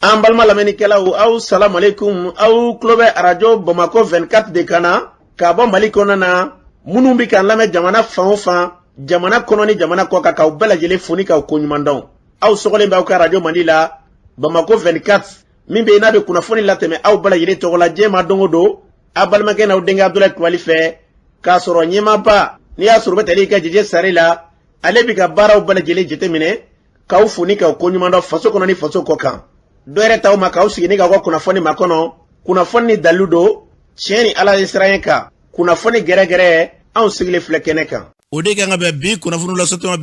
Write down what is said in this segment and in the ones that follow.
An balma lamɛnnikɛlaw aw salamu alaikum aw tulo bɛ arajo Bamako 24 de kan na ka bɔ Mali kɔnɔ na minnu bɛ k'an lamɛn jamana fan o fan jamana kɔnɔ ni jamana kɔ kan k'aw bɛɛ lajɛlen fo ni k'aw koɲuman dɔn. Aw sɔgɔlen b'aw ka arajo Mali la Bamako 24 min bɛ yen n'a bɛ kunnafoni latɛmɛ aw bɛɛ lajɛlen tɔgɔ la diɲɛ ma don o don a balimakɛ n'aw denkɛ Abdulaye Kulibali fɛ k'a sɔrɔ ɲɛmaaba n'i y'a sɔrɔ bɛ tali ka jɛjɛ sari la ale bɛ ka baaraw bɛɛ lajɛlen jateminɛ k'aw fo ni k'aw koɲuman dɔn faso kɔnɔ ni faso kɔ kan. Dɔwɛrɛ taw ma k'aw sigi ni k'aw ka kunnafoni ma kɔnɔ kunnafoni ni dalilu don tiɲɛ ni ala ye siran kan kunnafoni gɛrɛgɛrɛ anw sigilen filɛ kɛnɛ kan. O de kan ka bɛn bi kunnafoni lasɔtɔma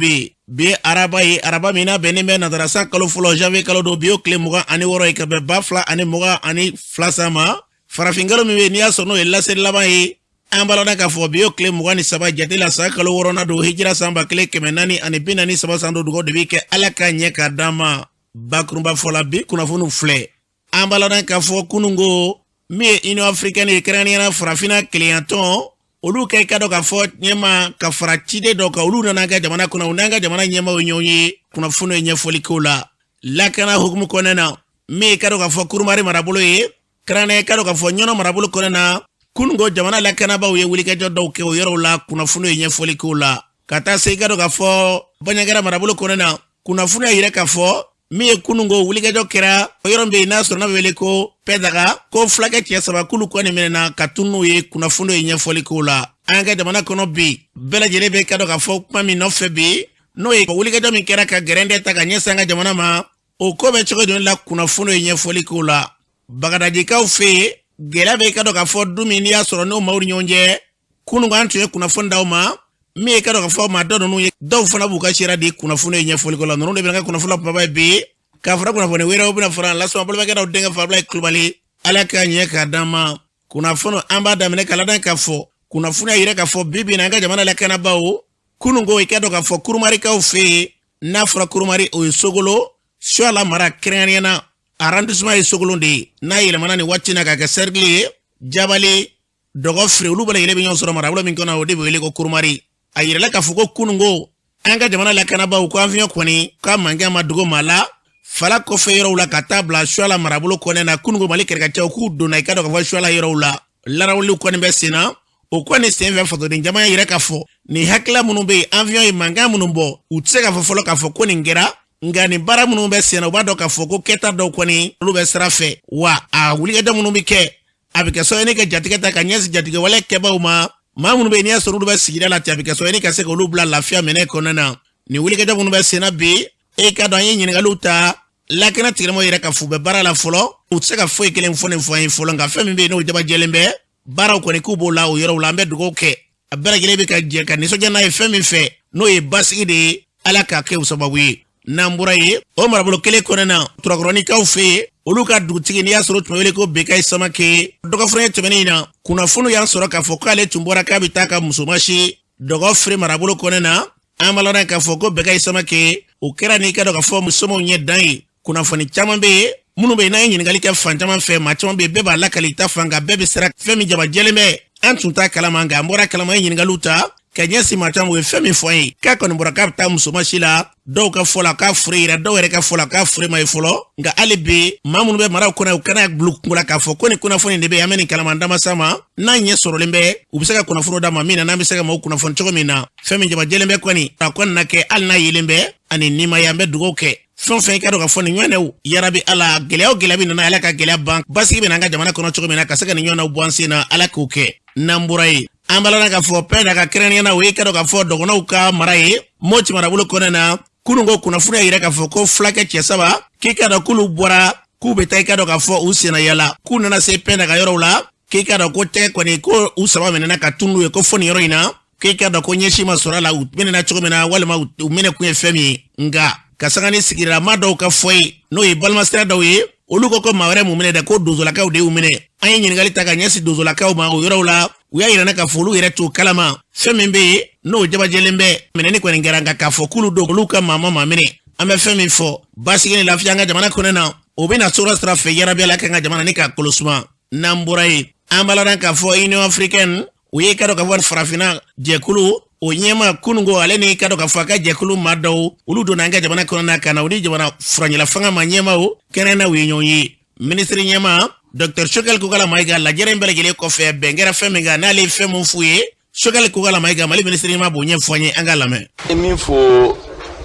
bi araba ye araba min na bɛnnen bɛ natarasa kalo fɔlɔ janvier kalo don bi o tile 26 ye ka bɛn 2022 ma farafinkalo min bɛ n'i y'a sɔrɔ n'o ye laseli laban ye an balada k'a fɔ bi o tile 23 jate la san kalo 6 don hijira san 1443 san don dugawu de bɛ kɛ ala ka ɲɛ k'a d'an ma. Bakurunba fɔla bi kunnafoni filɛ an balada k'a fɔ kunungo min ye Union africaine ye kɛrɛnkɛrɛnnenya farafina keleyantɔn olu kɛ ka dɔ k'a fɔ ɲɛma ka fara ciden dɔ kan olu nana ka jamana kɔnɔ u n'an ka jamana ɲɛmaw ɲɔgɔn ye kunnafoni ye ɲɛfɔli k'o la lakana hukumu kɔnɔna na min ye ka dɔ k'a fɔ kurumari marabolo ye kɛrɛnkɛrɛnnenya ka dɔ k'a fɔ ɲɔnɔ marabolo kɔnɔna na kunungo jamana lakanabaaw ye wulikajɔ dɔw kɛ o yɔrɔw la kunnafoni ye ɲɛfɔli k'o la ka taa se ka dɔ k'a fɔ Banɲagara marabolo kɔnɔna na kunnafoni y'a yira k'a fɔ min ye kunungo wulikajɔ kɛra o yɔrɔ bɛ yen n'a sɔrɔ n'a bɛ wele ko Pɛdaga ko fulakɛ cɛ 3 k'olu kɔni minɛna ka tunun ye kunnafoni ye ɲɛfɔli k'o la an ka jamana kɔnɔ bi bɛɛ lajɛlen bɛ ka dɔn k'a fɔ kuma min nɔfɛ bi n'o ye wulikajɔ min kɛra ka gɛrɛndɛ ta ka ɲɛsin an ka jamana ma o ko bɛ cogo jumɛn la kunnafoni ye ɲɛfɔli k'o la Bagadajikaw fɛ yen gɛlɛya bɛ ka dɔn k'a fɔ du min n'i y'a sɔrɔ n'o maaw ni ɲɔgɔn cɛ kunungo an tun ye kunnafoni d'aw ma min ye ka dɔn k'a fɔ maa dɔ ninnu ye dɔw fana b'u ka sira di kunnafoni ye ɲɛfɔli k'o la ninnu de bɛ ka kunnafoni kumaba ye bi k'a fɔra kunnafoni wɛrɛw bɛna fara lasɔn balimakɛlaw denkɛ Abdulaye Kulibali ala ka ɲɛ k'a d'an ma kunnafoni an b'a daminɛ k'a ladan k'a fɔ kunnafoni y'a yira k'a fɔ bi bi in na an ka jamana lakanabaaw kunungo i ka dɔn k'a fɔ kurumarikaw fɛ yen n'a fɔra kurumari o ye Sogolo Suala mara kɛrɛnkɛrɛnnenya na arrondissement ye Sogolo de ye n'a yɛlɛmana nin waati na k'a kɛ cercle ye Jabali Dɔgɔfire olu bɛɛ lajɛlen bɛ ɲɔgɔn sɔrɔ marabolo min kɔnɔ o de bɛ wele ko kurumari a yirala k'a fɔ ko kunungo an ka jamana lakanabaaw ko avion kɔni k'a mankan ma dogo maa la fala kɔfɛ yɔrɔw la ka taa bila Suala marabolo kɔnɔ na kunungo Mali kɛlɛkɛcɛw k'u donna i ka dɔn k'a fɔ Suala yɔrɔw la larawuliw kɔni bɛ sen na o kɔni senfɛ fasoden jama yɛrɛ k'a fɔ nin hakilila minnu bɛ yen avion ye mankan minnu bɔ u tɛ se k'a fɔ fɔlɔ k'a fɔ ko nin kɛra nka nin baara minnu bɛ sen na u b'a dɔn k'a fɔ ko kɛta dɔw kɔni olu bɛ sira fɛ wa a wulikajɔ minnu bɛ kɛ a bɛ kɛ sababu ye ka jatigɛ ta ka ɲɛsin jatigɛwale kɛbaaw ma maa minnu bɛ yen n'i y'a sɔrɔ olu bɛ sigida la ten a bɛ kɛ sababu ye ka se k'olu bila lafiya minɛ kɔnɔna na nin wulikajɔ minnu bɛ sen na bi e ka dɔn an ye ɲininkaliw ta lakana tigilamɔgɔw yɛrɛ ka fu bɛ baara la fɔlɔ u tɛ se ka foyi kelen fɔ nin fɔ an ye fɔlɔ nka fɛn min bɛ yen n'o jabajɛlen bɛ baaraw kɔni k'u b'o la o yɔrɔw la an bɛ dugawu kɛ a bɛɛ lajɛlen bɛ ka jɛ ka nisɔndiya n'a ye fɛn min fɛ n'o ye basigi de ye ala k'a kɛ o sababu ye n'an bɔra ye o marabolo kelen kɔnɔna na turakɔrɔnikaw fɛ yen olu ka dugutigi n'i y'a sɔrɔ tun bɛ wele ko Bekayi Samake dɔgɔfuranya tɛmɛnen in na kunnafoni y'an sɔrɔ k'a fɔ k'ale tun bɔra k'a bɛ taa ka musomasi Dɔgɔfire marabolo kɔnɔna na an b'a lɔn k'a fɔ ko Bekayi Samake o kɛra n'i ka dɔn k'a fɔ musomanw ɲɛ dan ye kunnafoni caman bɛ yen minnu bɛ yen n'an ye ɲininkali kɛ fan caman fɛ maa caman bɛ yen bɛɛ b'a lakali ta fan nka bɛɛ bɛ siran fɛn min jabajɛlen bɛ an tun t'a kalama nka an bɔra kalama ye ɲininkaliw ta ka ɲɛsin maa caman o ye fɛn min fɔ an ye k'a kɔni bɔra k'a bɛ taa musomasi la dɔw ka fɔ la k'a fure yira dɔw yɛrɛ ka fɔ la k'a fure ma ye fɔlɔ nka hali bi maa minnu bɛ maraw kɔnɔ u kana bila kungo la k'a fɔ ko nin kunnafoni de bɛ yen an bɛ nin kalama damasa ma n'an ɲɛ sɔrɔlen bɛ u bɛ se ka kunnafoni d'a ma min na n'an bɛ se ka maaw kunnafoni cogo min na fɛn min jabajɛlen bɛ kɔni a kɔni na kɛ hali n'a yelen bɛ ani nimaya an bɛ dugawu kɛ fɛn fɛn i ka dɔn ka fɔ nin ɲɔgɔnnaw yarabi ala gɛlɛya o gɛlɛya bɛ nana ala ka gɛlɛya ban basigi bɛ n'an ka jamana kɔnɔ cogo min na ka se ka nin ɲɔgɔnnaw bɔ an sen na ala k'o kɛ n'an bɔra ye an balana k'a fɔ Pɛdaga kɛrɛnkɛrɛnnenya na o ye ka dɔn k'a fɔ dɔgɔnɔw ka mara ye Moti marabolo kɔnɔna na kunungo kunnafoni y'a yira k'a fɔ ko fulakɛ cɛ 3 k'i ka dɔn k'olu bɔra k'u bɛ taa i ka dɔn k'a fɔ u senna yala k'u nana se Pɛdaga yɔrɔw la k'i ka dɔn ko tɛgɛ kɔni ko u 3 minɛna ka tunun ye ko fɔ nin yɔrɔ in na k'i ka dɔn ko ɲɛsin ma sɔrɔ a la u minɛna cogo min na walima u minɛ kun ye fɛn min ye nka ka sanga ni sigirama dɔw ka fɔ ye n'o ye balimasira dɔw ye olu ko maa wɛrɛ mun minɛ dɛ ko donsolakaw de y'u minɛ an ye ɲininkali ta ka ɲɛsin donsolakaw ma o yɔrɔw la u y'a yirana k'a fɔ olu yɛrɛ t'o kalama fɛn min bɛ yen n'o jabajɛlen bɛ minɛni kɔni kɛra nka k'a fɔ k'olu don olu ka maa minɛ an bɛ fɛn min fɔ basigi ni lafiya an ka jamana kɔnɔ na o bɛna sɔrɔ sira fɛ yarabi ala kan ka jamana ni k'a kɔlɔsuma n'an bɔra ye an b'a ladan k'a fɔ Union africaine u ye ka dɔn k'a fɔ farafinna jɛkulu o nyema kunungo ale ni kado ka faka jekulu madaw ulu do nanga jamana kona kana udi jamana franyela fanga manyema o kenena winyonyi ministre nyema Dr. Choguel Koukala Maïga la jere mbele gele ko fe bengera femenga na le fe mon fouye Choguel Koukala Maïga mali ministre nyema bo nyem foanye angalame il faut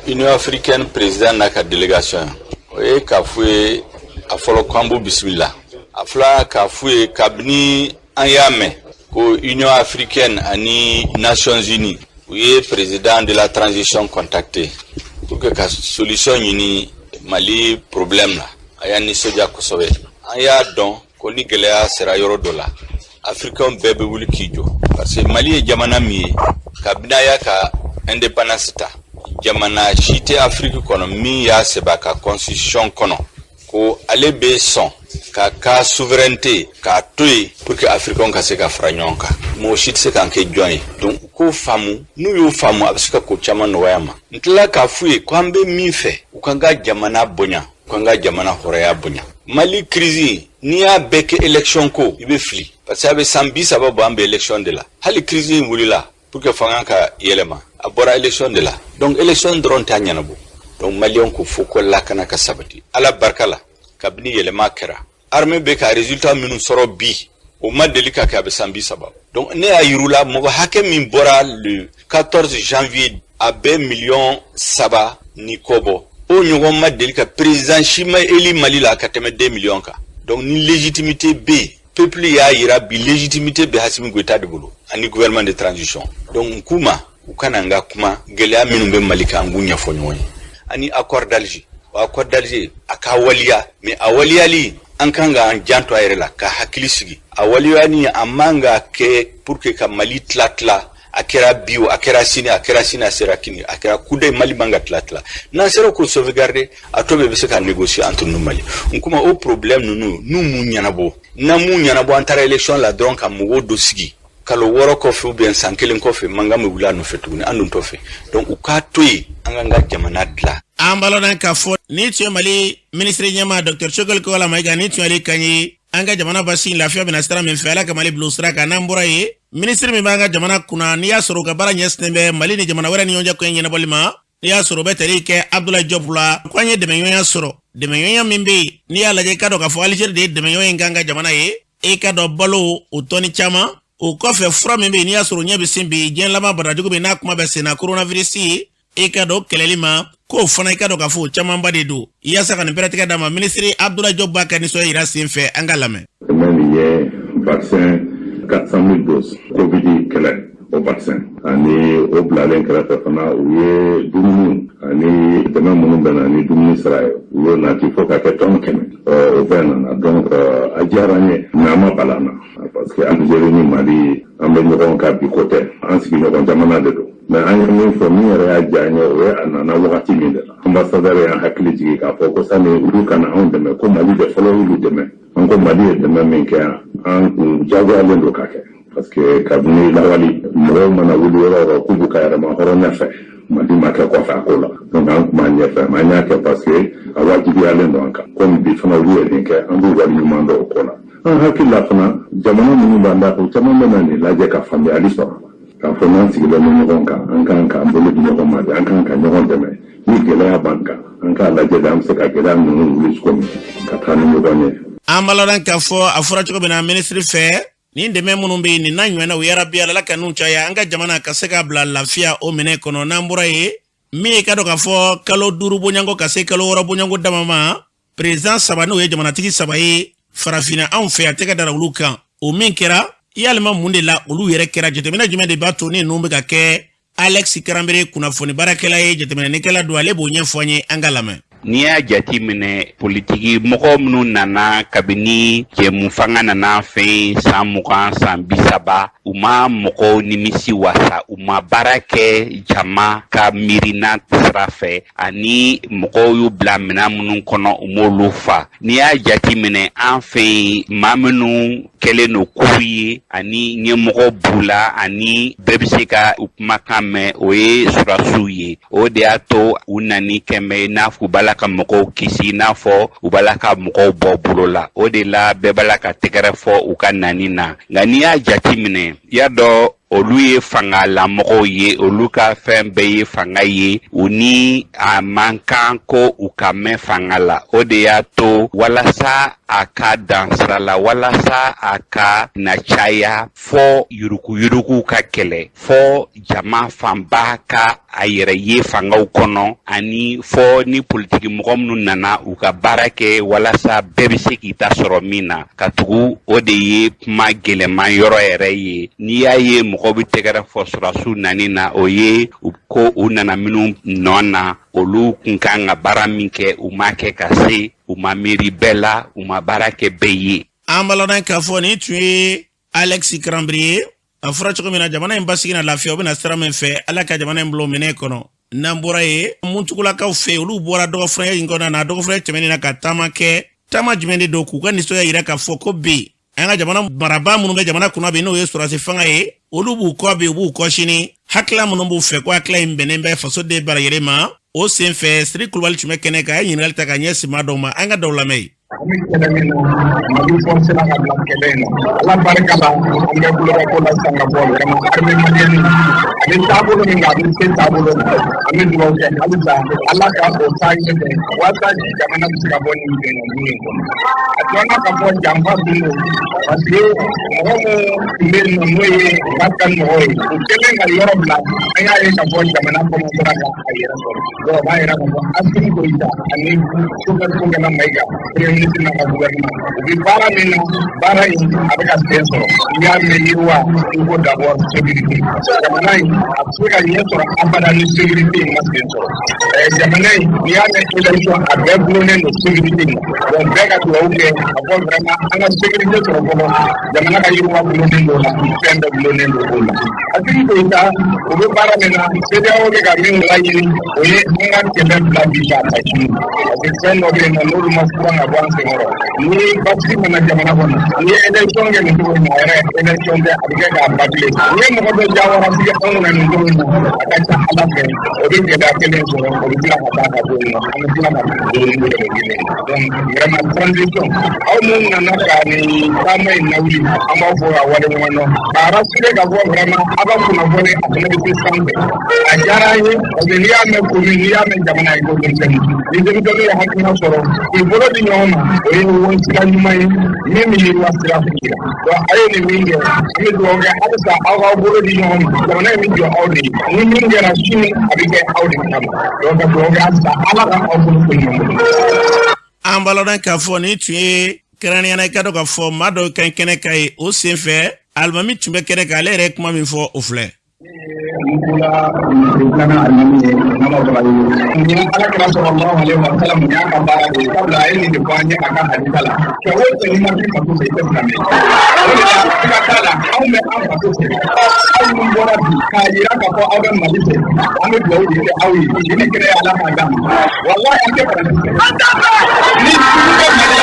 Union africaine président naka délégation e ka fouye afolo kwambu bismillah afla ka fouye kabni anyame ko Union africaine ani Nations Unies oui président de la transition contacté pour que la solution uni Mali problème là aya ni soja kosobe aya don ko ni gelea sera yoro dola africain bebe wuli kijo parce que Mali e jamana mi kabina ya ka indépendance ta jamana chite Afrique kono mi ya sebaka constitution kono ko ale be son ka souveraineté ka toy pour que africain ka se ka franyonka mo chite se kan ke joy donc ko famu nu yo famu abisika ko chama no wayama ntla ka fuye kwambe mi fe ukanga jamana bonya ukanga jamana horeya bonya Mali crise ni a beke election ko ibe fli parce que abe sambi sababu ambe election de la hali crise wulila pour que fanga ka yelema abora election de la donc election dron tanyana bo donc malion ko foko lakana ka sabati ala barkala kabni yelema kera armée be ka résultat minu soro bi o madelika ka be sambi sababu donc ne ayirula mo hakem min bora le 14 janvier à 2 millions saba ni kobo o nyogo madelika président Chima eli Mali la kateme 2 millions ka donc ni légitimité B peuple ya ira bi légitimité be Hasimi Goïta de bolo ani gouvernement de transition donc kuma ukananga kuma gelea minumbe Malika ngunya fonyoy ani accord d'Alger akawalia mais awaliali ankanga janto ayrela ka hakilisigi awaliani amanga ke pour que ka Mali tlatla akera bio akera sini serakini akera kude Mali manga tlatla na sero ko sauvegarder atobe bese ka négocier entre nous Mali nkuma au problème nous munyana bo na munyana bo antara élection la donc amugo dosigi kalo woro ko fu bien sankelen ko fe manga me wula no fetuni andun to fe donc ukatoyi anganga jamana dla ambalo nan ka fo ni tu Mali ministre nyama Dr. Choguel Koukala Maïga ni tu ali kanyi anga jamana basi la fiya benastara men fela ka Mali blusra ka nambura ye ministre mi banga jamana kuna ni ya soro ka bara nyesnembe Mali ni jamana wara ni yonja ko nyena bolima ni ya soro beteri ke Abdoulaye Diop la kwanye de men ya soro de men ya mimbe ni ya laje kado ka fo Alger de men yo nganga jamana ye e kado balo utoni chama o kofe fra mimbe ni ya soro nyabe simbi jen lama barajugo be na kuma be sena coronavirus e kado kelelima ko fana ikado ka fo chama mbade do iya saka ni peratika dama ministre Abdoulaye Diop Baka ni so ira sinfe angalame même vaccin 400 000 doses covid kele au vaccin ani au blalen kele fana uye dumunu ani dema munubana ni dumunu saraye uye na tifo ka keton keme au venana donc ajaranye nama balana parce que Algérie ni Mali ambe ñokon ka bi côté en ce qui ñokon jamana de do mais an yi fo mi yɛrɛ y'a diya o ye a nana wagati min de la ambassadeur y'an hakili jigin k'a fɔ ko sani olu kana anw dɛmɛ ko Mali de fɔlɔ y'olu dɛmɛ an ko Mali ye dɛmɛ min kɛ an kun jagoyalen don k'a kɛ parce que kabini lawali mɔgɔw mana wuli yɔrɔ yɔrɔ k'u b'u ka yɛrɛma hɔrɔnya fɛ Mali ma kɛ kɔfɛ a ko la donc an kun b'a ɲɛfɛ mais an y'a kɛ parce que a wajibiyalen don an kan komi bi fana olu ye nin kɛ an b'u wali ɲuman dɔn o ko la an hakili la fana jamana minnu b'an da o caman bɛ na nin lajɛ ka faamuyali sɔrɔ k'a fɔ n'an sigilen bɛ ɲɔgɔn kan an kan k'an bolo di ɲɔgɔn ma de an kan ka ɲɔgɔn dɛmɛ ni gɛlɛya b'an kan an k'a lajɛ de an bɛ se ka gɛlɛya ninnu wuli cogo min ka taa ni ɲɔgɔn ye. an balolan k'a fɔ a fɔra cogo min na ministre fɛ ni dɛmɛ minnu bɛ yen nin n'a ɲɔgɔnna u yarabi ala ka n'u caya an ka jamana ka se ka bila lafiya o minɛ kɔnɔ n'an bɔra ye min ye ka dɔn k'a fɔ kalo 5 bɔɲanko ka se kalo 6 bɔɲanko dama ma président saba n'o ye jamanatigi saba ye farafina anw fɛ a tɛgɛ dara olu kan o min kɛra yalima mun de la olu yɛrɛ kɛra jateminɛ jumɛn de b'a to ni ninnu bɛ ka kɛ Alex Karanbere kunnafoni baarakɛla ye jateminɛnikɛla don ale b'o ɲɛfɔ an ye an ka lamɛn. N'i y'a jati minɛ politiki mɔgɔ minnu nana kabini jɛmu fanga nana fɛn san 20 san 30 u ma mɔgɔw nimisi wasa u ma baara kɛ jama ka miirina sira fɛ ani mɔgɔw y'u bila minɛn minnu kɔnɔ u m'olu fa n'i y'a jati minɛ an fɛ maa minnu kɛlen no kuru ye ani ɲɛmɔgɔ b'u la ani bɛɛ bɛ se ka u kumakan mɛn o ye surasiw ye o de y'a to u nani kɛmɛ n'a fɔ u b'a la ka mɔgɔw kisi n'a fɔ u b'a la ka mɔgɔw bɔ bolo la o de la bɛɛ b'a la ka tɛgɛrɛ fɔ u ka nani na nka n'i y'a jati minɛ y'a dɔn olu ye fanga lamɔgɔw ye olu ka fɛn bɛɛ ye fanga ye u ni a man kan ko u ka mɛn fanga la o de y'a to walasa a ka dansira la walasa a ka na caya fɔ yuruguyurugu ka kɛlɛ fɔ jama fanba ka a yɛrɛ ye fangaw kɔnɔ ani fɔ ni politiki mɔgɔ minnu nana u ka baara kɛ walasa bɛɛ bɛ se k'i ta sɔrɔ min na ka tugu o de ye kuma gɛlɛman yɔrɔ yɛrɛ ye n'i y'a ye mɔgɔ bɛ tɛgɛrɛ fɔ sɔrɔsiw nani na o ye ko u nana minnu nɔ na olu kun kan ka baara min kɛ u ma kɛ ka se u ma miiri bɛɛ la u ma baara kɛ bɛɛ ye. An balɔnna k'a fɔ nin tun ye Alex Cranberry ye a fɔra cogo min na jamana in basigi na lafiya o bɛna sira min fɛ ala ka jamana in bila minɛ kɔnɔ n'an bɔra ye muntugulakaw fɛ olu bɔra dɔgɔfɔrɔya in kɔnɔna na dɔgɔfɔrɔya tɛmɛnen na ka taama kɛ taama jumɛn de don k'u ka nisɔndiya yira k'a fɔ ko bi an ka jamana marabaa minnu bɛ jamana kunna bi n'o ye sɔrɔsi fanga ye olu b'u kɔ bi u b'u kɔ sini hakila minnu b'u fɛ ko hakila in bɛnnen bɛ fasoden bara yɛrɛ ma o sen fɛ Siri Kulubali tun bɛ kɛnɛ kan a ye ɲininkali ta ka ɲɛsin maa dɔw ma an ka dɔw lamɛn. Kami kɛlɛ min na Mali forcé la ka bila kɛlɛ in na Ala barika la an bɛ kuloba ko la sanga bɔ vraiment armée malienne ani taabolo min na ani se taabolo an bɛ dugawu kɛ halisa Ala ka o taa ɲɛ fɛ walasa jamana bɛ se ka bɔ nin bɛnnɛ in kɔnɔ a dɔnna ka fɔ janfa dun don parce que mɔgɔ min tun bɛ yen nɔ n'o ye Wasa mɔgɔw ye u kɛlen ka yɔrɔ bila an y'a ye ka fɔ jamana kɔmɔnsera ka a yɛrɛ sɔrɔ donc b'a yira ka fɔ Asimi Goyita ani Sogɛl Sogɛla Mayiga ministre na gouvernement bi baara min na baara in a bɛ ka sen sɔrɔ n'i y'a mɛn yiriwa il faut d'abord sécurité jamana in a bɛ se ka ɲɛ sɔrɔ abada ni sécurité in ma sen sɔrɔ jamana in n'i y'a mɛn élection a bɛɛ gulonnen don sécurité in na donc bɛɛ ka dugawu kɛ a fɔ vraiment an ka sécurité sɔrɔ fɔlɔ jamana ka yiriwa gulonnen don o la fɛn bɛɛ gulonnen don o la Asimi Goyita o bɛ baara min na CEDEAO bɛ ka min laɲini o ye an ka kɛlɛ bila bi k'a ta sini parce que fɛn dɔ bɛ yen nɔ n'olu ma furan ka bɔ ni basi mana jamana kɔnɔ ni élection kɛ nin cogo in na yɛrɛ élection tɛ a bɛ kɛ k'a bâcler ni mɔgɔ dɔ jawara tigɛ anw kunna nin cogo in na a ka ca Ala fɛ o bɛ gɛlɛya kelen sɔrɔ o bɛ tila ka taa ka bɔ yen nɔ an bɛ tila ka don nin de kelen donc vraiment transition aw minnu nana ka nin taama in lawuli an b'aw fɔ ka wale ɲɔgɔn dɔn ka rassurer ka fɔ vraiment a ka kunnafoni a fana bɛ se sanfɛ a diyara an ye parce que n'i y'a mɛn commune n'i y'a mɛn jamana ye ko denmisɛnnin ni denmisɛnnin ye hakilina sɔrɔ k'i bolo di ɲɔgɔn ma o ye ɲɔgɔn sira ɲuman ye min bɛ yiriwa sira fɛ donc a ye nin min kɛ an bɛ dugawu kɛ halisa aw k'aw bolo di ɲɔgɔn ma jamana in bɛ jɔ aw de ye ni min kɛra sini a bɛ kɛ aw de kama donc ka dugawu kɛ halisa Ala ka aw bolo to ɲɔgɔn bolo. An balɔnna k'a fɔ nin tun ye kɛrɛnkɛrɛnnenya i ka dɔn k'a fɔ maa dɔw ka kɛnɛ ka ye o sen fɛ alimami tun bɛ kɛnɛ kan ale yɛrɛ ye kuma min fɔ o filɛ. Mula rencana alimami nama bagayu ni ala kira sallallahu alaihi wasallam ya ka bara de kabla ayi de banye aka hadisa la ke wo te ni ma fi fa ko se te na me o ka kala aw me an fa ko se aw mun bora bi ka yira ka ko aw be mali se an be do de aw yi ni kire ala ma dam wallahi an ke bara ni ko mali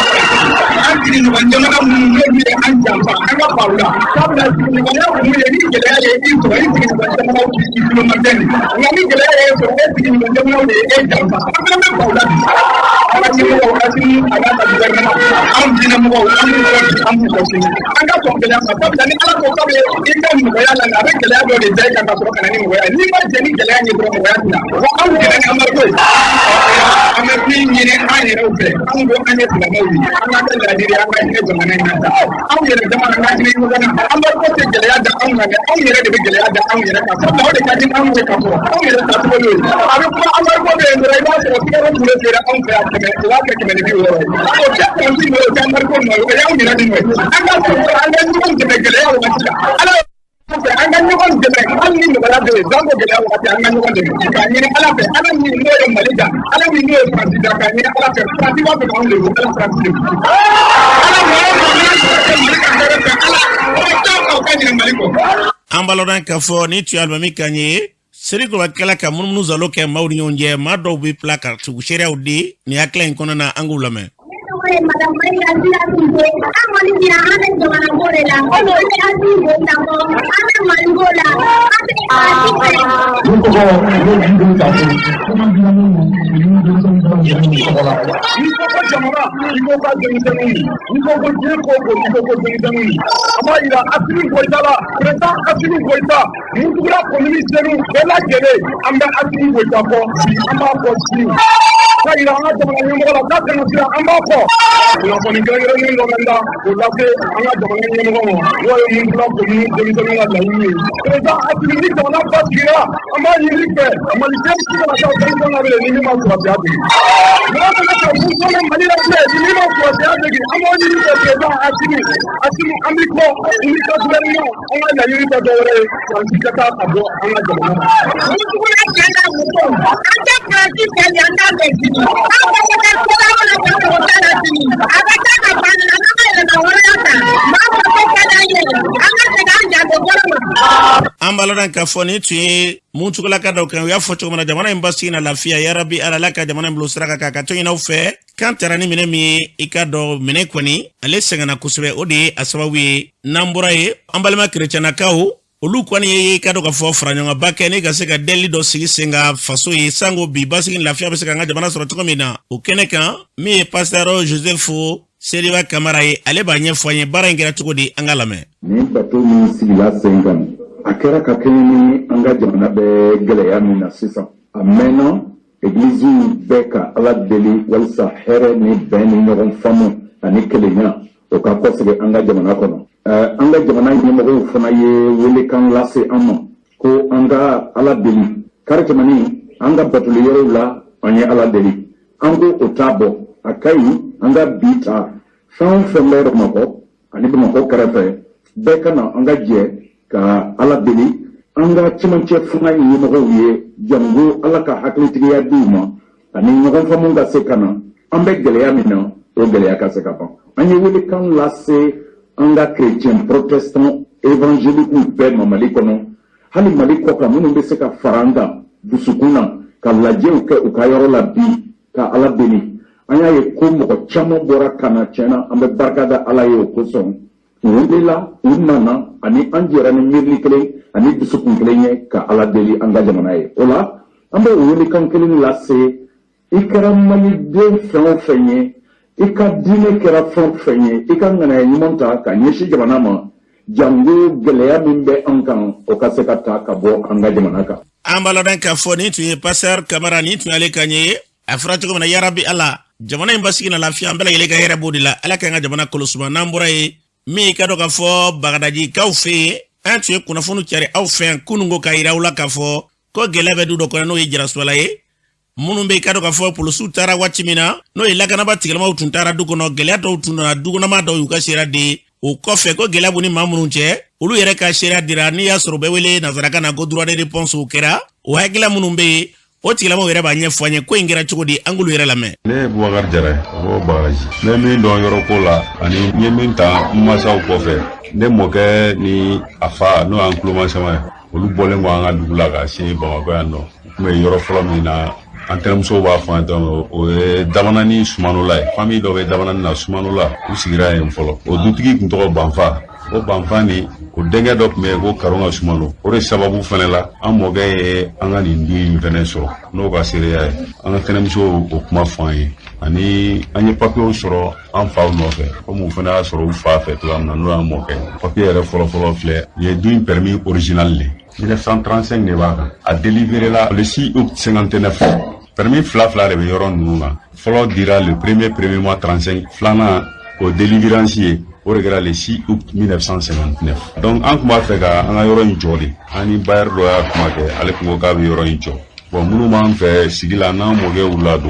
an kiri ni ban jama mun ne bi an jamfa an ka paula kabla ni ba ya mun ye ni kire ya yi to yi ni ban jama ni mandeni ngani gele yeso eti ni mandeni ne e jamfa amana paula ala ni mo kasi ala ta gouvernement am dina mo am ko si anga to gele ma ko ni ala ko ka be e kan mo ya la na gele do de dai kan ko kana ni mo ya ni ma je ni gele ni do mo ya na ko am gele ni amar ko am ni ni ne ani ro fe am go ani la mo wi ama ta la di ama ni jamana ni ta am ye jamana na ni mo na am ko te gele ya da am na am ye de gele ya da am ye ka ko de ka ni am ko ko am ye ta to lo abi ko amar ko be ndrai ba ko ti ro pure te am ko ya ke la ke me ni wo ko ta ko ti mo ta amar ko no ya am ni na ni mo anga ko anga ni ko te gele ya wa ta ala anga ni ko de an ni mo la de zango gele ya wa ta anga ni ko de ka ni ala fe ala ni mo yo malika ala ni mo francis da ka ni ala fe francis ba ko on le ala francis ala mo malika ala o ta ko ka ni maliko an balɔnna k'a fɔ ni tun ye alimami kan ye Siri Kulubali kɛla ka munumunu zalo kɛ maaw ni ɲɔgɔn cɛ maa dɔw bɛ tila ka tugu seereyaw di nin hakilila in kɔnɔna na an k'u lamɛn. Ambaladan ka foni tuye mun cugula ka daw kan ya fo cogo mana jamana embassy na lafiya ya rabbi ala la ka jamana blosra ka to ina fe kan tarani mine mi ikado mine kwani ale sengana kusbe odi asabawi nambura ye ambalma kretiana kawo olu kwani ye ikado ka fo franyanga bakene ga se ka deli do sigi senga faso ye sango bi basigi lafiya be se ka jamana soro to mina o keneka mi pasteur Joseph Seriba Kamara ye ale ba nyefanye bara ngira tugodi angalame ni bato mi sigila sengan akera ka keni anga jamana be geleya mina sisan amena église beka ala deli walsa here ni beni nyogon famu ani kelenya o ka kosege anga jamana kono anga jamana nyemo fana ye wele kan lase amma ko anga ala deli kare jamani anga batuli yoro la anye ala deli ango otabo akai anga bita fan femler mako ani be mako karafe beka na anga je ka ala deli anga chimanche funa yi mo ye jango ala ka hakliti ya duma ani ngon famu ga sekana ambe gele ya mina o gele ya ka sekapa ani wuli kan lase anga chrétien protestant évangélique ou ben mali kono hali mali ko ka munu be seka faranga dusukuna ka laje o ka yoro la bi ka ala deli anya ye ko mo chamo bora kana chena ambe barkada ala ye ko son wundela unana ani anjera ni mirli kele ani bisukun kele ka ala deli anga jamana ye ola ambe wuli kan kele la se ikara mali de fenye ika dine kera fenye ika ngana ni monta ka nyeshi jamana ma jango geleya mimbe ankan o ka se ka ta ka bo anga jamana ka ambalo dan ka foni tu passer Kamara ni tu ale kanye afratu ko na yarabi ala jamana imbasigi na lafiya ambela ile ka hera bodila ala ka nga jamana kolusuma nambura ye mi kado ka fo bagadaji ka ufe antu kuna fonu tiare au fe kunungo ka iraula ka fo ko gelebe du do ko no yijira swala ye munumbe kado ka fo pulusu tara wachimina no ilaka na batigala utuntara du ko no geleto utuna du na ma do yuka shira de o kofe ko gelabu ni mamununche ulu yere ka shira dirani ya sorobe wele na zaraka na go droit de réponse o kera o hagila munumbe o tigala mo yere ba nyefanye ko ingira chukudi angulu yere lame ne buwagar jara o baraji ne min don yoro ko la ani nyeminta masa ko fe ne moke ni afa no anklo sama olu bolen wa nga dugula ga se ba ko yando me yoro folo mina antelmso ba fa don o damanani sumanula famille do be damanani na sumanula u sigira en folo o dutigi kun to banfa o banfa ni o denga dok me go karonga sumano o re sababu fanela amoge anga ni ndi veneso no ga seria anga tenemso o kuma fanye ani anye papio soro en fa no fe comme fana soro fa fe to amna no amoge papier re folo fle ye du permis original le 1935 ne ba a délivrer la le 6 août 59 permis fla de yoron nuna folo dira le premier mois 35 flana au délivrance au regard le 6 août 1959 donc en kuma fait ga an yoron joli ani bayar do ya kuma ke ale ko ga yoron jo bon munu man fe sigila na moge ulado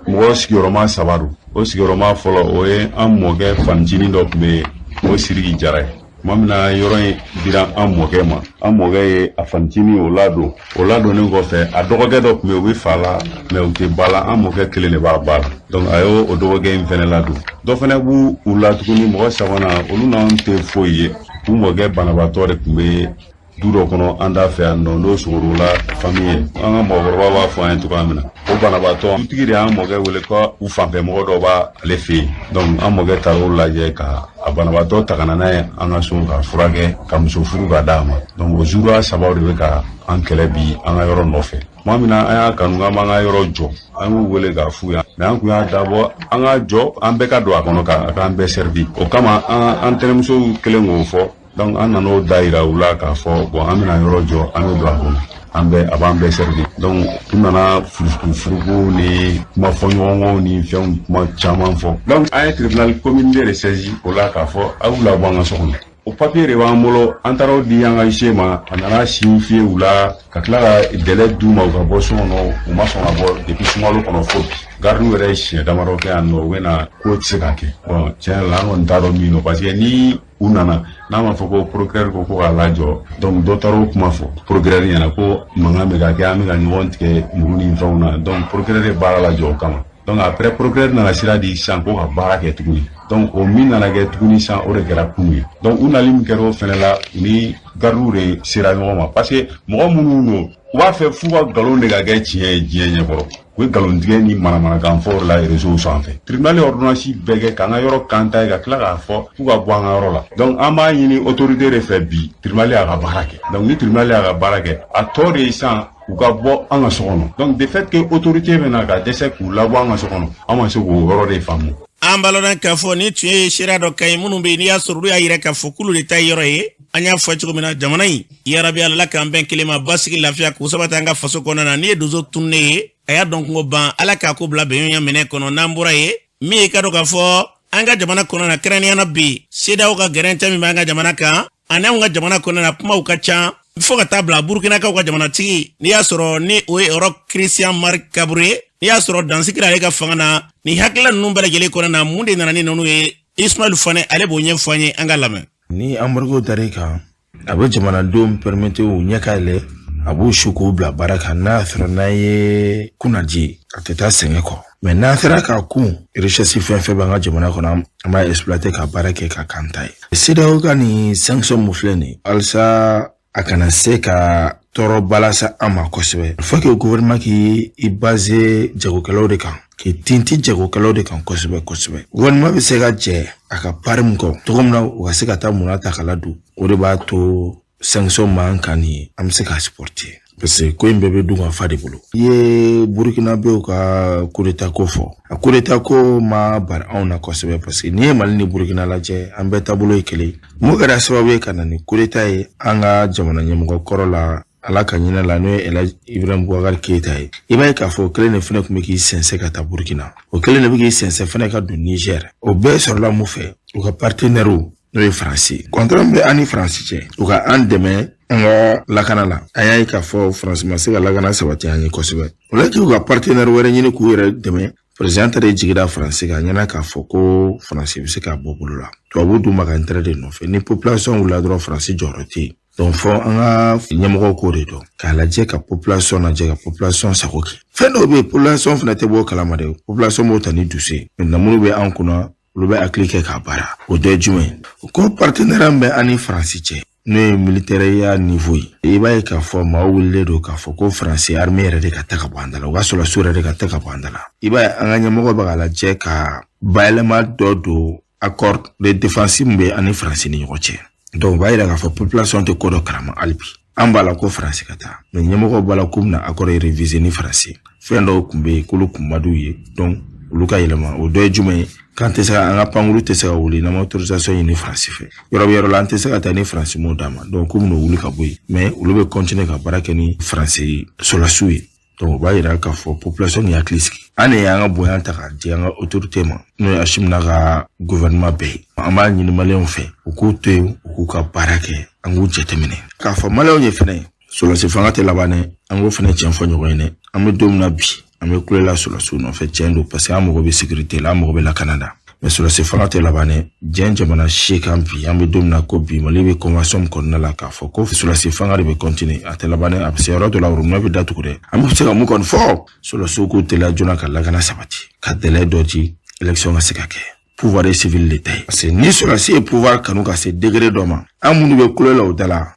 mo sigiroma sabaru o sigiroma folo o e am moge fanjini do be o sirigi jaray mamna yoron dira am moge a fanjini ulado ne go fe a dogoge do me wi fala me o te bala am moge kele ne ba bala donc ayo o dogoge en fenelado do fene bu ulado ni mo sabana olu na te foye bu moge banabatore kumbe du dɔ kɔnɔ an t'a fɛ yan nɔ n'o sogorola famille ye an ka mɔgɔkɔrɔba b'a fɔ an ye cogoya min na o banabaatɔ dutigi de y'an mɔkɛ wele ko u fanfɛ mɔgɔ dɔ b'a ale fɛ yen donc an mɔkɛ taar'o lajɛ ka a banabaatɔ ta ka na n'a ye an ka so ka furakɛ ka muso furu ka d'a ma donc o jour sababu de bɛ ka an kɛlɛ bi an ka yɔrɔ nɔfɛ tuma min na an y'a kanu k'an b'an ka yɔrɔ jɔ an y'u wele k'a f'u yan mais an kun y'a dabɔ an ka jɔ an bɛɛ ka don a kɔnɔ k'an bɛɛ servi o kama an tɛnɛmusow kelen k'o fɔ donc an nan'o da yira u la k'a fɔ bon an bɛna yɔrɔ jɔ an bɛ don a kɔnɔ a b'an bɛɛ servi donc u nana furuku ni kuma fɔɲɔgɔnkɔw ni fɛnw kuma caman fɔ donc an ye tribunal communal de saisi o la k'a fɔ a y'u labɔ an ka so kɔnɔ o papier de b'an bolo an taara o di an ka huissier ma a nana signifier u la ka tila ka délai d'u ma u ka bɔ so kɔnɔ u ma sɔn ka bɔ depuis sunkalo kɔnɔ fo bi gardiw yɛrɛ ye siɲɛ damadɔ kɛ yan nɔ u bɛna k'o tɛ se ka kɛ bon tiɲɛ yɛrɛ la an kɔni t'a dɔn min don parce que ni u nana n'a ma fɔ ko procureur ko k'a lajɔ donc dɔ taara o kuma fɔ procureur ɲɛna ko mankan bɛ ka kɛ an bɛ ka ɲɔgɔn tigɛ muru ni fɛnw na donc procureur ye baara lajɔ o kama donc après procureur nana sira di sisan ko ka baara kɛ tuguni donc o min nana kɛ tuguni sisan o de kɛra kunu ye donc u nali min kɛra o fɛnɛ la u ni gardiw de sera ɲɔgɔn ma parce que mɔgɔ minnu don u b'a fɛ f'u ka nkalon de ka kɛ tiɲɛ ye diɲɛ ɲɛkɔrɔ u ye nkalontigɛ ni manamanakan fɔ o la réseau sanfɛ tribunal ye ordonnance bɛɛ kɛ k'an ka yɔrɔ kanta ye ka tila k'a fɔ f'u ka bɔ an ka yɔrɔ la donc an b'a ɲini autorité de fɛ bi tribunal y'a ka baara kɛ donc ni tribunal y'a ka baara kɛ a tɔ de ye sisan u ka bɔ an ka so kɔnɔ donc de fait que autorité bɛna ka dɛsɛ k'u labɔ an ka so kɔnɔ an ma se k'o yɔrɔ de faamu an balona k'a fɔ ni tun ye sira dɔ ka ɲi minnu bɛ yen n'i y'a sɔrɔ olu y'a yɛrɛ k'a fɔ k'olu de ta ye yɔrɔ ye an y'a fɔ cogo min na jamana in yarabi ala k'an bɛn kelen ma basigi lafiya k'u sabati an ka faso kɔnɔna na n'i ye donso tununnen ye a y'a dɔn kungo ban ala k'a ko bila bɛnɲɔgɔnya minɛ kɔnɔ n'an bɔra ye min ye ka dɔn k'a fɔ an ka jamana kɔnɔna na kɛrɛnkɛrɛnnenya bi CEDEAO ka gɛrɛntɛ min b'an ka jamana kan ani anw ka jamana kɔnɔna na kumaw ka ca fo ka taa bila Burukinakaw ka jamanatigi n'i y'a sɔrɔ ni o ye Europe Christian Marc Kabore n'i y'a sɔrɔ dansigila ale ka fanga na ni hakilila ninnu bɛɛ lajɛlen kɔnɔ na mun de nana ni ninnu ye Ismaël Fane ale b'o ɲɛfɔ an ye an ka lamɛn ni embargo dar'i kan a bɛ jamanadenw permettre u ɲɛ ka yɛlɛ a b'u su k'u bila baara kan n'a sɔrɔ n'a ye kunnaji a tɛ taa sɛgɛn kɔ mais n'a sera k'a kun richesse fɛn fɛn b'an ka jamana kɔnɔ an b'a exploiter ka baara kɛ ka kan ta ye CEDEAO ka ni sanction mun filɛ nin halisa a kana se ka tɔɔrɔ balasa an ma kosɛbɛ il faut que gouvernement k'i base jagokɛlaw de kan k'i tinti jagokɛlaw de kan kosɛbɛ kosɛbɛ gouvernement bɛ se ka jɛ a ka pari min kɔ cogo min na u ka se ka taa munna ta kala don o de b'a to sanction man kan ni an bɛ se ka supporter parce que ko in bɛɛ bɛ dun ka fa de bolo i ye burukinabew ka coup d'état ko fɔ a coup d'état ko ma bari anw na kosɛbɛ parce que n'i ye Mali ni Burukina lajɛ an bɛɛ taabolo ye kelen mun kɛra sababu ye ka na ni coup d'état ye an ka jamana ɲɛmɔgɔ kɔrɔ la ala ka ɲinɛ la n'o ye Elhaji Ibrahim Boubacar Keita ye i b'a ye k'a fɔ o kelen de fɛnɛ tun bɛ k'i sɛnsɛn ka taa Burukina o kelen de bɛ k'i sɛnsɛn fɛnɛ ka don Niger o bɛɛ sɔrɔla mun fɛ u ka partenaires n'o ye Faransi contrat bɛ an ni Faransi cɛ u ka an dɛmɛ an ka lakana la an y'a ye k'a fɔ Faransi ma se ka lakana sabati an ye kosɛbɛ o la k'u ka partenaire wɛrɛ ɲini k'u yɛrɛ dɛmɛ président taara jigida Faransi kan ɲɛna k'a fɔ ko Faransi bɛ se ka bɔ bolo la tubabu dun ma ka intérêt de nɔfɛ ni population wulila dɔrɔn Faransi jɔyɔrɔ tɛ yen donc fɔ an ka ɲɛmɔgɔw k'o de dɔn k'a lajɛ ka population lajɛ ka population sago kɛ fɛn dɔw bɛ yen population fana tɛ bɔ kalama dɛ population b'o ta ni dusu ye maintenant minnu bɛ an kunna olu bɛ hakili kɛ k'a baara o dɔ ye jumɛn ye ko partenaire bɛ an ni Faransi cɛ n'o ye militaire niveau ye i b'a ye k'a fɔ maaw wililen don k'a fɔ ko Faransi armée yɛrɛ de ka ta ka bɔ an da la o ka sɔrɔsiw yɛrɛ de ka ta ka bɔ an da la i b'a ye an ka ɲɛmɔgɔ bɛ k'a lajɛ ka bayɛlɛma dɔ don accord de défense min bɛ an ni Faransi ni ɲɔgɔn cɛ donc o b'a yira k'a fɔ population tɛ ko dɔ kalama hali bi an b'a la ko Faransi ka taa mais ɲɛmɔgɔw b'a la k'u bɛna accord réviser ni Faransi fɛn dɔw tun bɛ yen k'olu kun ma d'u ye donc olu ka yɛlɛma o dɔ ye jumɛn ye k'an tɛ se ka an ka pankuru tɛ se ka wuli n'an ma autorisation ɲini Faransi fɛ yɔrɔ bɛ yɔrɔ la an tɛ se ka taa ni Faransi m'o d'a ma donc k'u bɛna wuli ka bɔ yen mais olu bɛ continuer ka baara kɛ ni Faransi solasiw ye donc o b'a yira k'a fɔ population ni hakili sigi an de y'an ka bonya ta k'a di an ka autorité ma n'o ye Asimina ka gouvernement bɛɛ ye an b'a ɲini maliyɛnw fɛ u k'u to yen u k'u ka baara kɛ an k'u jateminɛ k'a fɔ maliyɛnw ye fɛnɛ solasi fanga tɛ laban dɛ an k'o fɛnɛ tiɲɛ fɔ ɲɔgɔn ye dɛ an bɛ don min na bi an bɛ kulela solasiw nɔfɛ tiɲɛ don parce que an mago bɛ sécurité la an mago bɛ lakana la mais solasi fanga tɛ laban dɛ diɲɛ jamana 8 bi an bɛ don min na ko bi Mali bɛ convention min kɔnɔna la k'a fɔ ko solasi fanga de bɛ continuer a tɛ laban dɛ a bɛ se yɔrɔ dɔ la robinet bɛ datugu dɛ an bɛ se ka mun kɔni fɔ solasiw k'u teliya joona ka lakana sabati ka délai dɔ di élection ka se ka kɛ pouvoir civil l'État. C'est ni sur la si pouvoir kanu ka se degré d'homme. Amunu be kule la udala.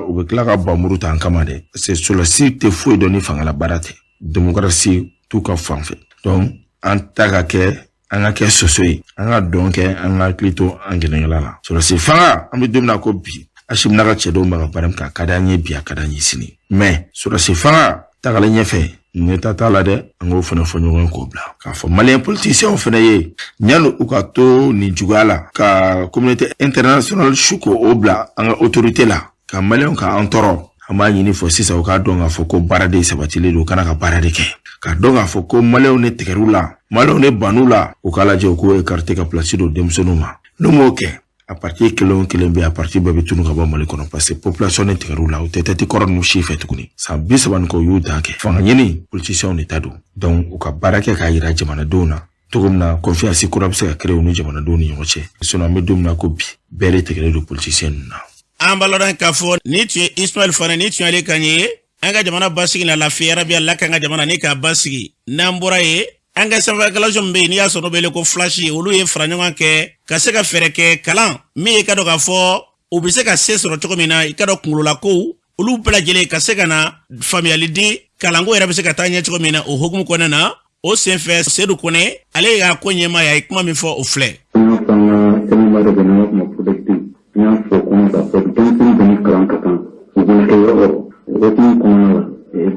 Ou be klaka bamuru ta ankamade. C'est sur la si te fouille doni fangala barate. Démocratie tout ka fanfe. Donc en tagake angake sosoi anga donke anga klito angenengala. Sur la si fanga ambi domna ko bi. Ashim naga chedo mbaga param ka kadanye bi akadanye sini. Mais sur la si fanga tagale nyefe neta tala de ango fana fonyo ko bla ka fo malien politicien fana ye nyano ukato ni jugala ka communauté internationale shuko obla anga autorité la ka malien ka antoro ama nyini fo sisa ka donga fo ko barade sabatile do kana ka barade ke ka donga fo ko malien ne tekerula malien ne banula ukala je ko écarter ka place do demsonuma no moke à partir que à partir de tout nous avons mal connu parce que population est terroula ou tête corps nous chiffre tout ni ça bis ban ko yu danke fangani politicien on état do donc au ka baraka ka ira jamana dona tugumna confiance ko rabse ka créer onu jamana doni yoche sona medum na ko bi bere tegere do politicien na ambalodan ka fo ni tu Ismaël Fane ni tu ale kanye anga jamana basigi na la fiera bi alla kanga jamana ni ka basigi nambura ye anga safa kala jombe ni aso no bele ko flashi olu ye franyo ke ka se ka fereke kalan mi ka do ka fo u bi se ka se soro choko mina ka do kungula ko olu bela jele ka se kana familiarité kalango era bi se ka tanya choko mina o hogumu kona na o senfe sedu kone ale ya konye ma ya ikuma mi fo o fle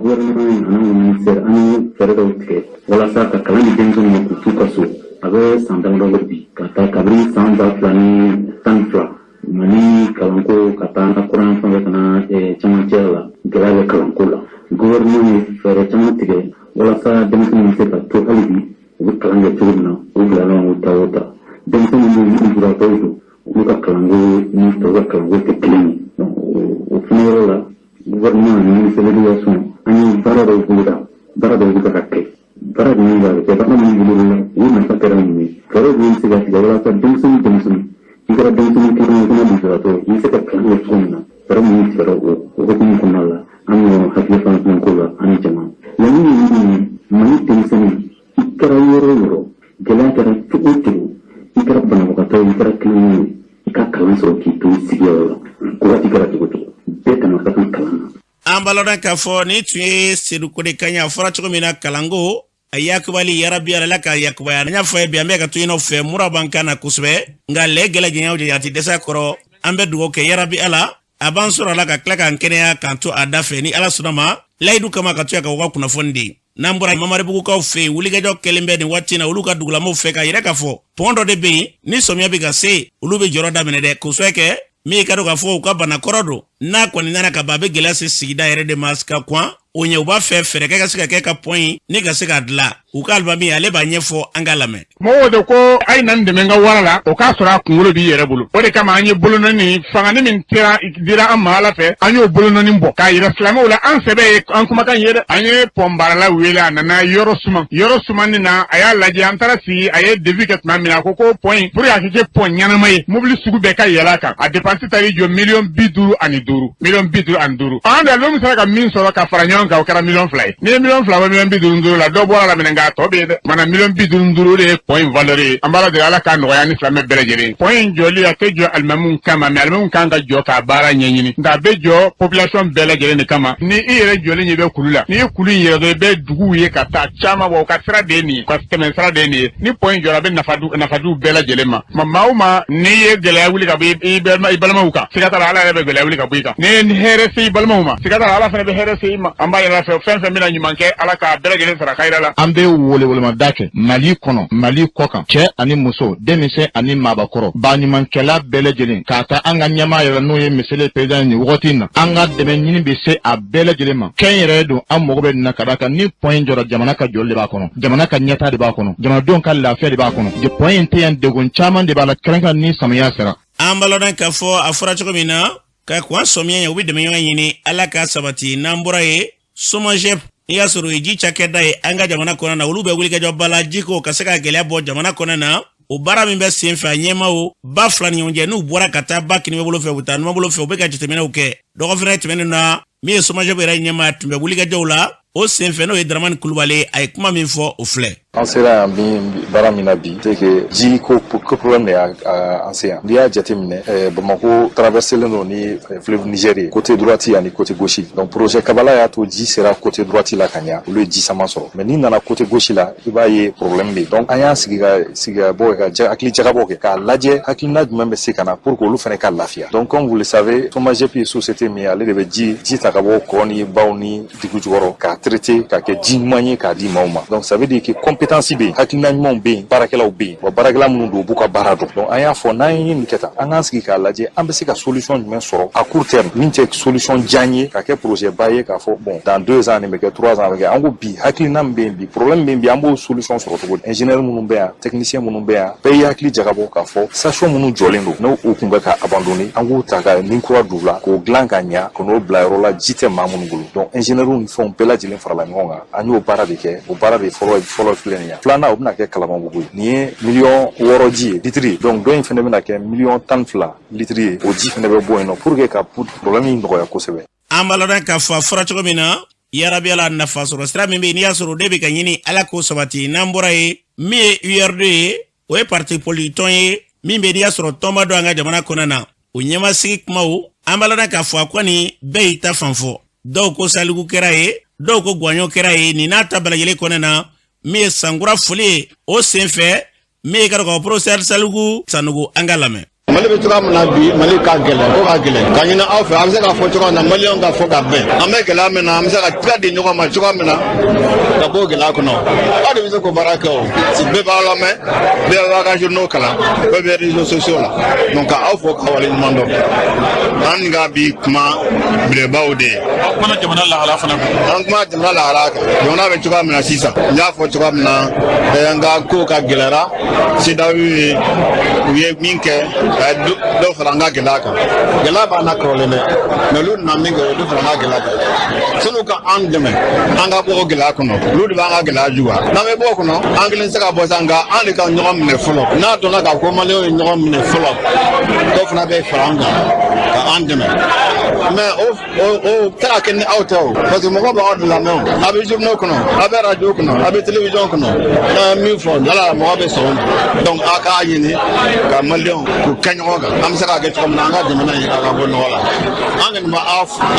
gouvernement ana ministère ani ferdo ke wala sa ka kala ni denzo ni ku kaso abe sandalo bi kata kabri sanda flani tanfla mani kalanko kata na kuran fa kana chamachela grave kalanko la gouvernement ferdo chamati게 wala sa denzo ni se ka to alibi bu kalanga turna u blana u tawta denzo ni ndura tawto u ka kalango ni to ka kalango te klini o finira gouvernement ni célébration ani barada buka kakke barada ni ga ke barada ni bulula wona fakara ni karo ni siga wala ta dumsun ikara dumsun ki no na bisara to ni se ka kan sonna karo ni sira o ko ni kunala ani hakiya fa ni ko la ani jama yani mani dumsun ikara yoro gela kara tuutu ikara bana ko to ikara kini ikaka so ki to siga ko ikara tuutu beta na ka kalana ambalodan ka fo ni tu sedu ko de kanya fora choko mina kalango ayakbali yarabi ala ka yakba nya fo be ambe ka tu ino fe murabanka na kusbe ngale gele ginyaw de yati desa koro ambe dugo ke yarabi ala abansura la ka klaka nkene ya kanto adafe ni ala sunama laidu kama ka tu ya ka wa kuna fondi nambura mamare buku ka fe wuliga jo kelembe ni watina uluka dugula mo fe ka yire ka fo pondo de be ni somya bi ka se ulube joroda menede kusweke mi ka do ka fo ka bana korodo na ko ni nana ka babe gelase sigida yere de maska kwa onye uba fe fere ka sika ka point ni ka sika dla u ka alba mi ale ba nyefo angalame mo de ko ay nan de menga warala o ka sura kungulo bi yere bulu o de kama anye bulu nani fanga ni min tira dira amala fe anyo bulu nani mbo ka yere flama wala an sebe an kuma kan yere anye pombara la wela nana yoro suma ni na aya laje antara si aye deviket mamina ko point pour ya ke point nyana mai mobili sugu be ka yela ka a dépenser tari jo million biduru ani duru million biduru an duru anda lo mi sara ka min soro ka faranyon ka o kara million fly ni million fly wa million biduru nduru la do bo la menenga to be mana million biduru nduru de point valeur ambala de ala ka no ya ni flamme belejere point joli ya ke jo almamun kama me almamun kanga jo ka bara nyenyini nda be jo population belejere ne kama ni ire joli ni be kulula ni kulu yere be dugu ye ka ta chama wo ka sra de ni ka temen sra de ni point jo la be nafadu belejere ma mauma ni ye gele wuli ka be ibalma uka sigata ala be gele wuli ka buika ni heresi balma sigata ala fa be heresi ma amba ya fa fa mina nyumanke ala ka belejere sra kaira la ambe wole ma dake mali kono mali kokan che ani muso demise ani mabakoro ba nyumankela belejere kata anga nyama ya no ye mesele president ni wotina anga de nyini be se a belejere ma kenyere do amogo be na kadaka ni point jora jamana ka jolle ba kono jamana ka nyata de ba kono jamana don ka lafiya de ba kono je point te yan de gon chaman de ba la krenka ni samaya sera ambalodan ka fo afura choko mina ka kwa somya ya ubi de menyo yini ala ka sabati nambura ye somajep ya suru iji chakeda ye anga jamana kona na ulube wuli ka jobala jiko kaseka gelea bo jamana kona na ubara mimbe sienfa nyema o ba flani yonje nu bora kata baki ni bolo fe utanu ma bolo fe obeka chitemena uke doko fena chitemena na mi somajep era nyema tumbe wuli ka jola o senfɛ n'o ye Dramane Kulubali a ye kuma min fɔ o filɛ. An sera yan baara min na bi c'est que ji ko problème de y'an se yan. N'i y'a jateminɛ Bamako traverselen don ni fleuve Niger ye côté droite ani côté gauche. Donc projet Kabala y'a to ji sera côté droite la ka ɲa olu ye ji sama sɔrɔ. Mais n'i nana côté gauche la i b'a ye problème bɛ yen. Donc an y'an sigi ka bɔ ka hakili jagabɔ kɛ k'a lajɛ hakilina jumɛn bɛ se ka na pour que olu fana ka lafiya. Donc comme vous le savez SOMAGEP ye société min ye ale de bɛ ji ta ka bɔ kɔ ni baw ni dugu jukɔrɔ k'a traiter k'a kɛ ji ɲuman ye k'a di maaw ma. Donc ça veut dire que compétence be hakilina ɲumanw be baarakɛlaw be wa baarakɛla minnu don b'u ka baara dɔn. Donc an y'a fɔ n'an ye nin kɛ tan an k'an sigi k'a lajɛ an bɛ se ka solution jumɛn sɔrɔ à court terme min tɛ solution jan ye ka kɛ projet ba ye k'a fɔ bon dans 2 ans nin bɛ kɛ 3 ans bɛ kɛ an ko bi hakilina min bɛ yen bi problème min bɛ yen an b'o solution sɔrɔ cogo di ingénieur minnu bɛ yan technicien minnu bɛ yan bɛɛ ye hakili jagabɔ k'a fɔ station minnu jɔlen don n'o o kun bɛ ka abandonner an k'o ta ka nin kura don la k'o dilan ka ɲa ka n'o bila yɔrɔ la ji tɛ maa minnu bolo. Donc ingénieur ni fɛnw bɛɛ lajɛlen farala ɲɔgɔn kan an y'o baara de kɛ o baara de fɔlɔ filɛ nin ye. Filanan o bɛna kɛ Kalabanbugu ye nin ye miliyɔn 6 ji ye litiri ye. Donc dɔ in fɛnɛ bɛna kɛ miliyɔn 12 litiri ye o ji fɛnɛ bɛ bɔ yen nɔ pour que ka problème in nɔgɔya kosɛbɛ. An b'a lɔn k'a fɔ a fɔra cogo min na yarabi Ala nafa sɔrɔ sira min bɛ yen n'i y'a sɔrɔ o de bɛ ka ɲini Ala k'o sabati n'an bɔra ye min ye URD ye o ye parti politique tɔn ye min bɛ n'i y'a sɔrɔ tɔnba dɔ an ka jamana kɔnɔ na o ɲɛmasigi kumaw an b'a lɔn k'a fɔ a kɔni bɛɛ y'i ta fan fɔ dɔw ko Saligu kɛra ye dɔw ko Gwanyo kɛra ye nin n'a ta bɛɛ lajɛlen kɔnɔ na min ye Sankura foli ye o senfɛ min ye ka dɔgɔ professeur Saligu Sanogo an ka lamɛn. Mali bɛ cogoya min na bi Mali ka gɛlɛn ko ka gɛlɛn ka ɲini aw fɛ a bɛ se ka fɔ cogoya min na maliyɛnw ka fɔ ka bɛn an bɛ gɛlɛya min na an bɛ se ka tila di ɲɔgɔn ma cogoya min na ka bɔ gɛlɛya kɔnɔ aw de bɛ se k'o baara kɛ o bɛɛ b'a lamɛn bɛɛ b'a ka journaux kalan bɛɛ bɛ réseaux sociaux la donc k'aw fɔ ka wale ɲuman dɔn an ka bi kuma belebelebaw de ye. Aw kumana jamana lahala fana kan. An kuma jamana lahala kan jamana bɛ cogoya min na sisan n y'a fɔ cogoya min na an ka ko ka gɛlɛyara CEDEAO ye u ye min kɛ dɔw fara an ka gɛlɛya kan gɛlɛya b'an na kɔrɔlen dɛ mais olu nana min kɛ olu fara an ka gɛlɛya kan sanu ka an dɛmɛ an ka bɔ o gɛlɛya kɔnɔ olu de b'an ka gɛlɛya juguya n'an bɛ bɔ o kɔnɔ an kelen tɛ se ka bɔ san nka an de ka ɲɔgɔn minɛ fɔlɔ n'a dɔnna k'a fɔ maliyɛnw ye ɲɔgɔn minɛ fɔlɔ dɔw fana bɛ fara an kan ka an dɛmɛ mais o tɛ ka kɛ ni aw tɛ o parce que mɔgɔ b'aw de lamɛn o a bɛ journaux kɔnɔ a bɛ radio kɔnɔ a bɛ télévision kɔnɔ n'an ye min fɔ ala mɔgɔ bɛ sɔrɔ donc a k'a ɲini ka maliyɛnw k'u kɛ ɲɔgɔn kan an bɛ se k'a kɛ cogo min na an ka jamana in a ka bɔ nɔgɔ la an kɔni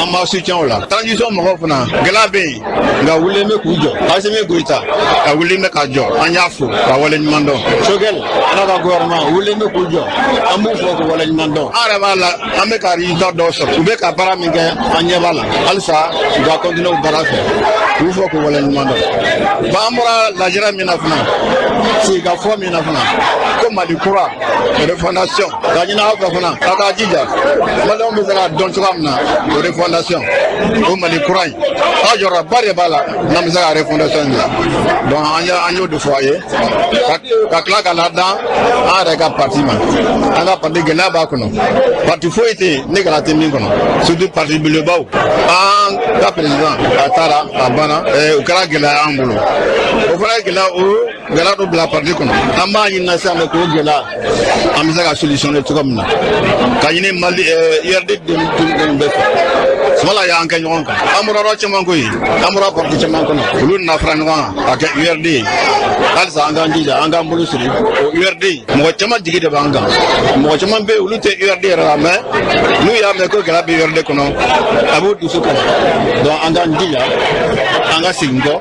an b'a soutien o la transition mɔgɔw fana gɛlɛya bɛ yen nka wulilen bɛ k'u jɔ Asimi Goïta a wulilen bɛ ka jɔ an y'a fo ka wale ɲuman dɔn Choguel ala ka gouvernement wulilen bɛ k'u jɔ an b'u fɔ k'u wale ɲuman dɔn an yɛrɛ b'a la an bɛ ka résultat dɔw sɔrɔ u bɛ ka baara min kɛ an ɲɛ b'a la halisa u ka continuer u baara fɛ u b'u fɔ k'u wale ɲuman dɔn bon an bɔra lajɛrɛ min na fana sigikafɔ min na fana ko Mali kura refondation ka ɲini aw fɛ fana a k'a jija maliyɛnw bɛ se ka dɔn cogoya min na o refondation o Mali kura in aw jɔyɔrɔba de b'a la n'an bɛ se ka refondation in dilan donc an y'o de fɔ a ye ka tila ka ladan an yɛrɛ ka parti ma an ka parti gɛlɛya b'a kɔnɔ parti foyi tɛ yen ne kana tɛ min kɔnɔ surtout parti belebaw an ka président a taara a banna o kɛra gɛlɛya an bolo o fana ye gɛlɛya dɔ bila parti kɔnɔ an b'a ɲini sisan de k'o gɛlɛya an bɛ se ka solution de cogo min na ka ɲini Mali URD den bɛɛ fɛ sumala y'an kɛ ɲɔgɔn kan an bɔra yɔrɔ caman ko ye an bɔra parti caman kɔnɔ olu nana fara ɲɔgɔn kan ka kɛ URD ye halisa an k'an jija an k'an bolo siri o URD mɔgɔ caman jigi de b'an kan mɔgɔ caman bɛ yen olu tɛ URD yɛrɛ la mais n'u y'a mɛn ko gɛlɛya bɛ URD kɔnɔ a b'u dusu kasi donc an k'an jija an ka segin kɔ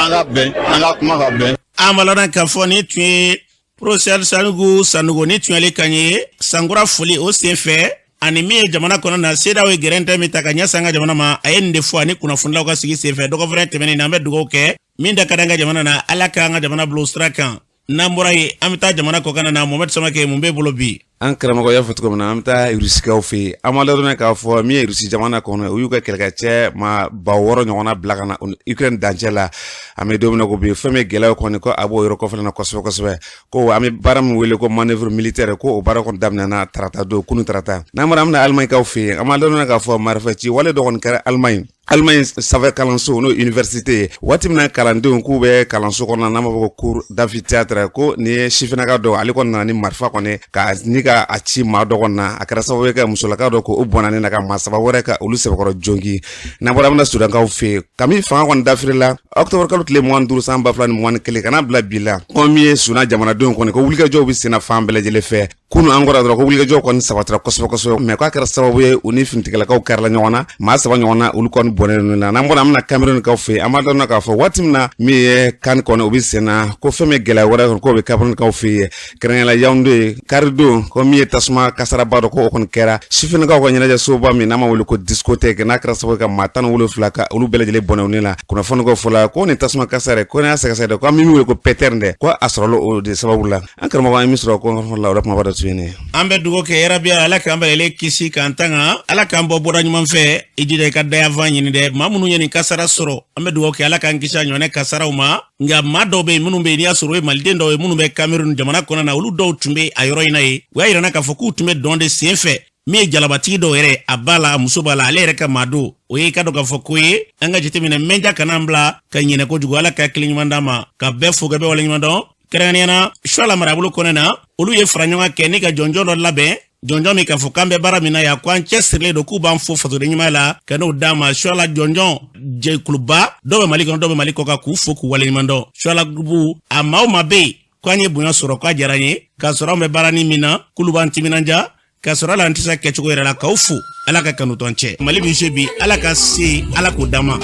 an ka bɛn an ka kuma ka bɛn. An b'a lɔn k'a fɔ ni tun ye professeur Saligu Sanogo ni tun y'ale kan ye Sankura foli o senfɛ ani min ye jamana kɔnɔ na CEDEAO ye gɛrɛntɛ min ta ka ɲɛsin an ka jamana ma a ye nin de fɔ ani kunnafonilaw ka sigi senfɛ dɔgɔfɛrɛn tɛmɛnen na an bɛ dugawu kɛ min da ka di an ka jamana na Ala k'an ka jamana bila o sira kan n'an bɔra ye an bɛ taa jamana kɔkan na Mohamed Samake mun bɛ bolo bi. An karamɔgɔ y'a fɔ cogo min na an bɛ taa Irusikaw fɛ yen an ma ladɔnniya k'a fɔ min ye Irusi jamana kɔnɔ o y'u ka kɛlɛkɛcɛ ma 600 ɲɔgɔnna bila ka na Ukraine dancɛ la an bɛ don min na ko bi fɛn bɛ gɛlɛya kɔni ko a b'o yɔrɔ kɔfɛla na kosɛbɛ kosɛbɛ ko an bɛ baara min wele ko manœuvre militaire ko o baara kɔni daminɛna tarata don kunun tarata n'an bɔra an bɛna Alimaɲikaw fɛ yen an ma ladɔnniya k'a fɔ marifaci wale dɔ kɔni kɛra Alimaɲi sanfɛ kalanso n'o université ye waati min na kalandenw k'u bɛ kalanso kɔnɔ n'an b'a fɔ ko cours d'amphithéâtre ko nin ye sifinnaka dɔ ale kɔni nana ni marifa kɔni ka ni ka ka a ci maa dɔgɔn na a kɛra sababu ye ka musolaka dɔ ko o bɔnna na ka maa saba wɛrɛ ka olu sɛbɛkɔrɔ jongi n'an bɔra bɛna sudankaw fɛ kami fanga kɔni dafirila octobre kalo tile 25 san 2021 kana bila bi la ko min ye suna jamanadenw kɔni ko wulikajɔw bɛ senna fan bɛɛ lajɛlen fɛ kunu an kɔrɔ dɔrɔn ko wulikajɔw kɔni sabatira kosɛbɛ mɛ k'a kɛra sababu ye u ni finitigilakaw kɛrila ɲɔgɔn na maa saba ɲɔgɔn na olu kɔni bɔnnen na n'an bɔra an bɛna Camerounkaw fɛ an b'a dɔn k'a fɔ waati min na min ye kan kɔni o bɛ senna ko fɛn min gɛlɛya wɛrɛ k'o bɛ Camerounkaw fɛ yen kɛrɛnkɛrɛnla Yaoundé karidon ko min ye tasuma kasaraba dɔ ko o kɔni kɛra sifinnakaw ka ɲɛnajɛ soba min n'an ma wele ko discothèque n'a kɛra sababu ye ka maa 17 ka olu bɛɛ lajɛlen bɔnnen la kunnafoni ko fɔla ko nin tasuma kasara ko n'a y'a sɛgɛsɛgɛ dɛ ko an min wele ko Peter dɛ ko a sɔrɔla o de sababu la an karamɔgɔ an mi sɔrɔ ko la o kuma ba da tuyene an bɛ dugawu kɛ yarabiya ala k'an bɛlɛle kisi k'an tanga ala k'an bɔ bɔra ɲuman fɛ i jija i ka dayanfan ɲini dɛ maa minnu ye nin kasara sɔrɔ an bɛ dugawu kɛ ala k'an kisi a ɲɔgɔnɛ kasaraw ma nka maa dɔw bɛ yen minnu bɛ yen n'i y'a sɔrɔ o ye maliden dɔw ye minnu bɛ Cameroun jamana kɔnɔ na olu dɔw tun bɛ a yɔrɔ in na ye u y'a yirana k'a fɔ k'u tun bɛ dɔn de sen fɛ min ye jalabatigi dɔw yɛrɛ a b'a la a muso b'a la ale yɛrɛ ka maa don o ye ka dɔn k'a fɔ ko ye an ka jateminɛ mɛnja kana an bila ka ɲinɛ kojugu ala ka kelen ɲuman d'an ma ka bɛɛ fo ka bɛɛ wale ɲuman dɔn kɛrɛnkɛrɛnnenya Choila marabolo kɔnɔ na olu ye fara ɲɔgɔn kɛ ni ka jɔnjɔn dɔ labɛn jɔnjɔn min k'a fɔ k'an bɛ baara min na yan ko an cɛsirilen don k'u b'an fo fasoden ɲuman la ka n'o d'a ma Choila jɔnjɔn jɛkuluba dɔw bɛ Mali kɔnɔ dɔw bɛ Mali kɔ kan k'u fo k'u wale ɲuman dɔn Choila gurupu a maa o maa bɛ yen ko an ye bonya sɔrɔ k'a diyara an ye k'a sɔrɔ an bɛ baara ni min na k'olu b'an timinanja k'a sɔrɔ ala an tɛ se kɛcogo yɛrɛ la k'aw fo ala ka kanutɔn cɛ Mali bi se bi ala ka se ala k'o d'an ma